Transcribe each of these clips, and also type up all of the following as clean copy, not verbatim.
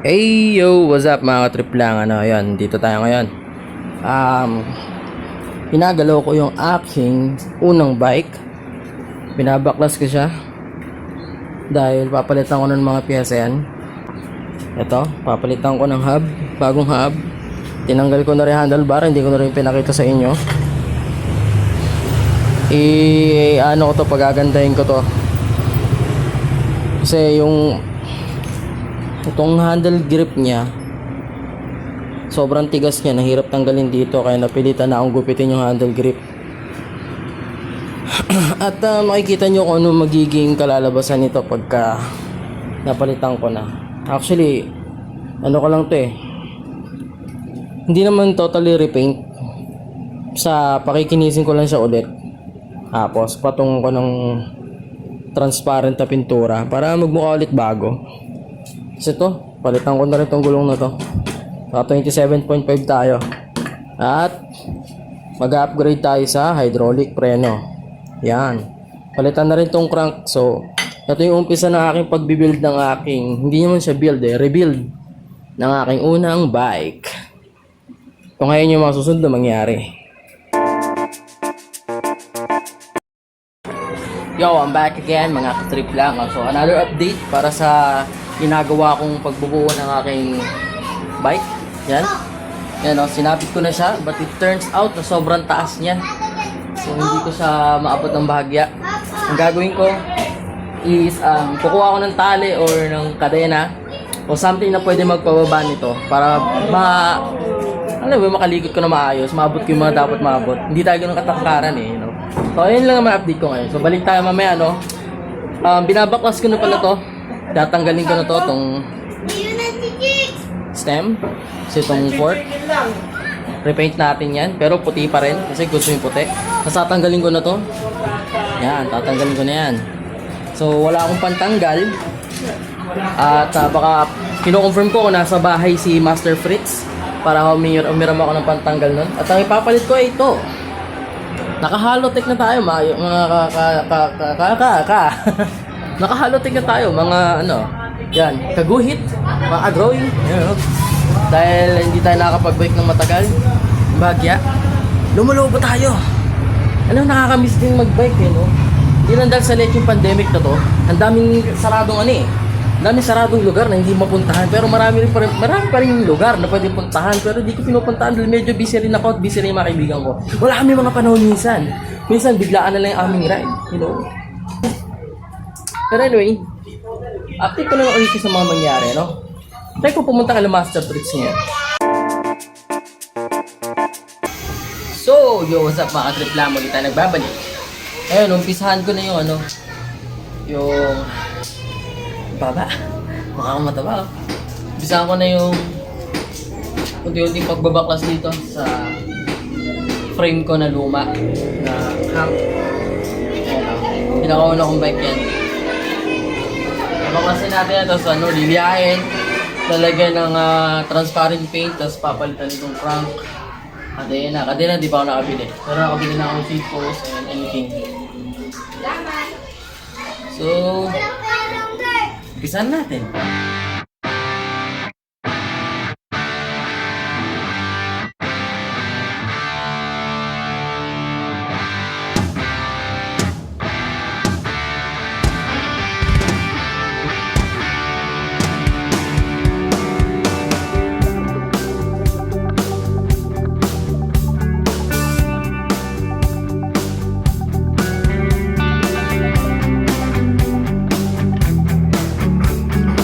Hey yo, what's up mga trip lang, ayan, dito tayo ngayon. Pinagalaw ko yung aking unang bike. Binabaklas ko siya dahil papalitan ko ng mga pyesa yan. Ito, papalitan ko ng hub, bagong hub. Tinanggal ko na rin handlebar, hindi ko na rin pinakita sa inyo. Ano ko to, pagagandahin ko to. Kasi itong handle grip niya sobrang tigas niya, nahirap tanggalin dito, kaya napilitan na akong gupitin yung handle grip. At makikita nyo kung ano magiging kalalabasan nito pagka napalitan ko na. Actually, ano ko lang to hindi naman totally repaint, sa pakikinisin ko lang siya ulit, tapos patungo ko ng transparent na pintura para magmukha ulit bago. Kasi to, palitan ko na rin tong gulong na to. Sa 27.5 tayo. At mag-upgrade tayo sa hydraulic preno. Yan. Palitan na rin tong crank. So, ito yung umpisa ng aking pagbibuild ng aking, hindi naman siya build rebuild ng aking unang bike. Ito ngayon yung mga susunod na mangyari. Yo, I'm back again mga ka-trip lang. So, another update para sa ginagawa kong pagbubuo ng aking bike. Yan. Yan o, sinapit ko na siya, but it turns out na sobrang taas niya. So hindi ko siya maabot ng bahagya. Ang gagawin ko is kukuha ko ng tali or ng kadena o something na pwede magpababa nito para makaligot ko na maayos, maabot ko yung mga dapat maabot. Hindi tayo ganun katangkaran you know. So ayun lang ang update ko ngayon. So balik tayo mamaya binabaklas ko na pala to. Tatanggalin ko na to, itong stem, kasi itong fork. Repaint natin yan, pero puti pa rin, kasi gusto yung puti. Tapos tatanggalin ko na to. Yan, tatanggalin ko na yan. So, wala akong pantanggal. At baka, kino-confirm ko kung nasa bahay si Master Fritz, para umiram ako ng pantanggal nun. At ang ipapalit ko ay ito. Naka-halotech na tayo, mga naka-halotech na tayo, mga yan, kaguhit, mga agrowing, dahil hindi tayo nakakapag-bike ng matagal, bagya, lumulobo tayo. Nakakamiss din mag-bike hindi lang dahil sa late yung pandemic na to, ang daming saradong ang daming saradong lugar na hindi mapuntahan, pero marami pa rin yung lugar na pwede puntahan, pero hindi ko pinupuntahan dahil medyo busy rin ako at busy rin yung mga kaibigan ko. Wala kami mga panahon minsan biglaan na lang yung aming ride, Pero anyway, update ko na lang ulit sa mga mangyari, Try ko pumunta kay Master Fritz niya. So, yo, what's up mga trip lang, ulit tayo nagbabalik. Ayun, umpisahan ko na yung yung baba. Mukha akong mataba. Umpisahan ko na yung unti-unting pagbabaklas dito sa frame ko na luma na hang. Ayun, pinakauna kong bike yan. Baklasin natin yan, tapos liliyahin, lalagyan ng transparent paint, tapos papalitan itong crank. Kadena, di pa ako nakabili. Pero nakabili na akong seat post and anything. So, umpisan natin.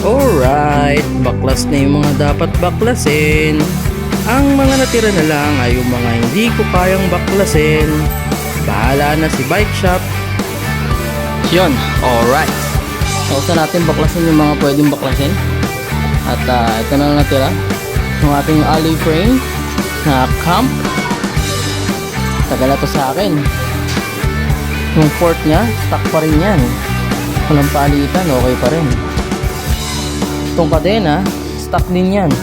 Alright, baklas na yung mga dapat baklasin. Ang mga natira na lang ay yung mga hindi ko kayang baklasin. Bahala na si bike shop. Yun, alright. Nausa natin baklasin yung mga pwedeng baklasin. At ito na lang natira, yung ating alley frame na clamp. Tagal na to sa akin. Yung fork nya, stuck pa rin yan. Walang palitan, okay pa rin. Itong kadena, stock din yan.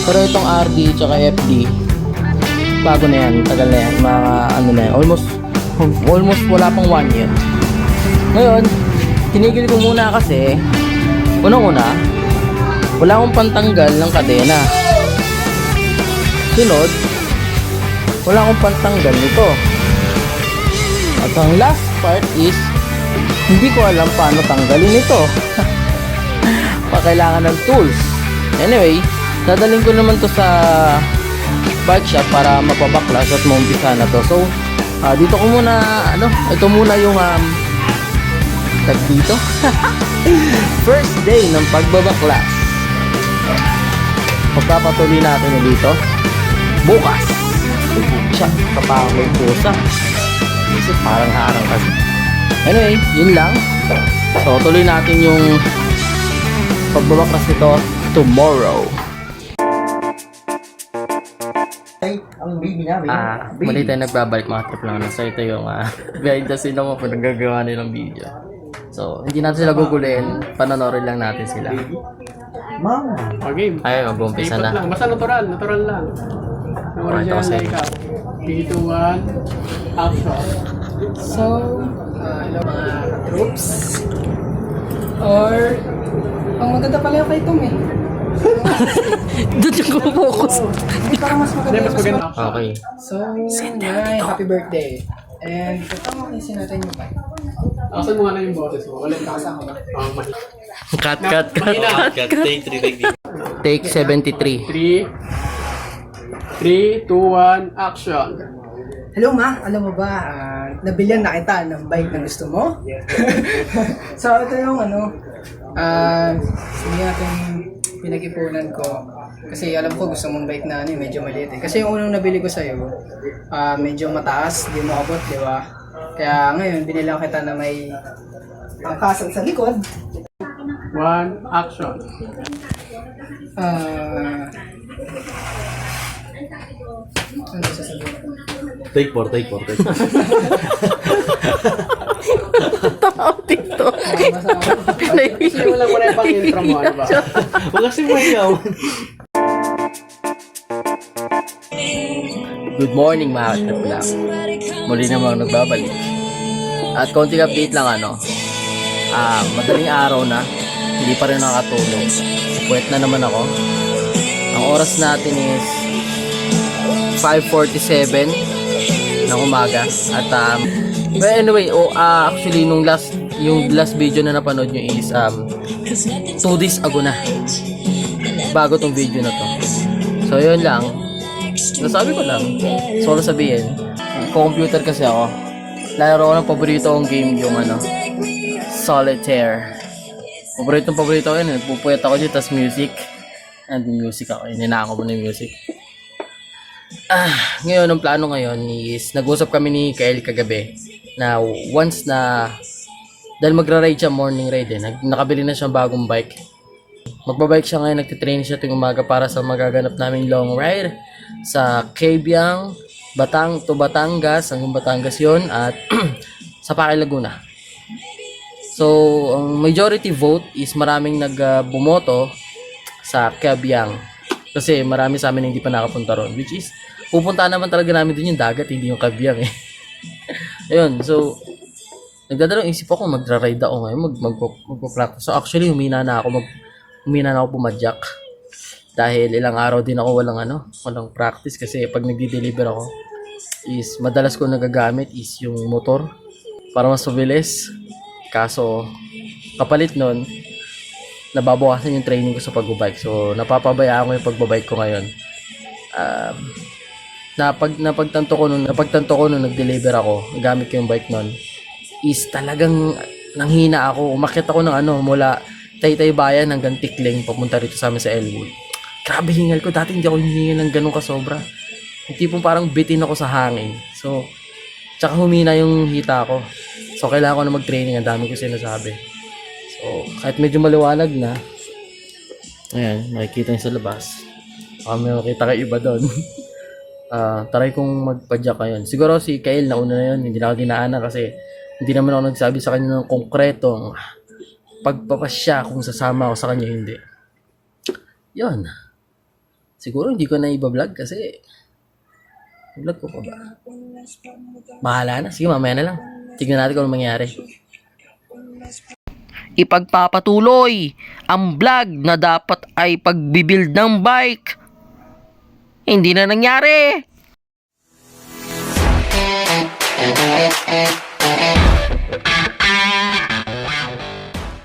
Pero itong RD tsaka FD, bago na yan, tagal na yan, mga almost wala pang 1 year. Ngayon, tinigil ko muna kasi unang-una wala akong pantanggal ng kadena. Sunod, wala akong pantanggal nito. At ang last part is, hindi ko alam paano tanggalin ito. Kailangan ng tools. Anyway, dadalhin ko naman to sa bike shop para mapabaklas at maumpisa na to. So, dito ko muna, ito muna yung tag dito. First day ng pagbabaklas. Pagpapatuloy natin dito bukas. Siya, kapakoy pusa. Kasi parang harang kasi. Anyway, yun lang. So, tuloy natin yung pagbabaklas nito tomorrow. Ang baby namin. Muli tayo nagbabalik mga trip lang. So, ito yung behind the scene naman po nagagawa nilang video. So, hindi natin sila gugulin. Panonorin lang natin sila. Mama. Okay. Ay, mag-umpisa na. Lang. Basta natural lang. Yung original makeup. 3, 2, 1, action. So, hello mga troops. Or, ang maganda pala yung kay Tom eh. Doon yung focus. Hindi parang mas maganda. Mas maganda. Okay. So, happy birthday. And ito mo kasi natin yung bike. Asan mo nga na yung boses mo? Wala yung kakasama ba? Cut. Take 73. 3, 2, 1, action. Hello ma, alam mo ba, nabilihan na kita ng bike na gusto mo? So ito yung hindi natin pinag-ipunan ko. Kasi alam ko gusto mong bike na medyo maliit eh. Kasi yung unang nabili ko sa'yo, medyo mataas, di mo abot, di ba? Kaya ngayon, binilang kita na may angkasan sa likod. 1, action. Ano sasabihin? Take 4. Tao dito. Kasi wala mo na yung pang-intro mo, ano ba? Huwag kasi mayaw. Good morning mga trip lang. Muli naman nagbabalik. At konting update lang madaling araw na. Hindi pa rin nakatulog. Puwet na naman ako. Ang oras natin is 5:47 ng umaga. At but anyway, actually yung last video na napanood nyo is 2 days ago na. Bago tong video na to. So yun lang. Nasabi ko lang. So sabihin, computer kasi ako. Laro ko ng paborito kong game yung Solitaire. Paborito ko yun. Pupuyat ako dito, tas music. And music ako. Ininako mo na yung music. Ngayon, ang plano ngayon is nag-usap kami ni Kael kagabi na once na dahil magra-ride siya, morning ride nakabili na siya bagong bike. Magbabike siya ngayon, nagtitrain siya tuwing umaga para sa magaganap namin long ride sa Cabiang, Batangas, hanggang Batangas yun, at sa Paquil, Laguna. So, ang majority vote is maraming bumoto sa Cabiang. Kasi marami sa amin hindi pa nakapunta ron. Which is, pupunta naman talaga namin dun yung dagat, hindi yung Cabiang eh. Ayun, so, nagdadalawang isip ako, magra-ride ako ngayon, magpa-practice. So, actually, humina na ako pumadyak. Dahil ilang araw din ako walang practice. Kasi pag nagdi-deliver ako, is madalas ko nagagamit is yung motor para mas mabilis. Kaso, kapalit nun, nababawasan yung training ko sa pagbabike. So, napapabayaan ko yung pagbabike ko ngayon. Napagtanto ko nung nag-deliver ako, gamit ko yung bike nun, is talagang nanghina ako. Umakyat ako ng mula Taytay Bayan hanggang Tikling, papunta rito sa amin sa Elwood. Grabe hingal ko. Dati hindi ako hiningal ng ganun kasobra. Yung tipong parang bitin ako sa hangin. So, tsaka humina yung hita ko. So, kailangan ko na mag-training. Ang dami ko sinasabi. So, kahit medyo maliwanag na, ayan, makikita nyo sa labas. May makita kayo iba doon. Try kong magpadyak ngayon. Siguro si Kael nauna na yun. Hindi na ako dinaanan kasi hindi naman ako nagsabi sa kanya ng konkretong pagpapasya kung sasama ako sa kanya, hindi. Yun. Siguro hindi ko na iba-vlog kasi vlog ko pa ba? Bahala na. Sige, mamaya na lang. Tignan natin kung ano mangyari. ipagpapatuloy ang vlog na dapat ay pagbibuild ng bike. Hindi na nangyari.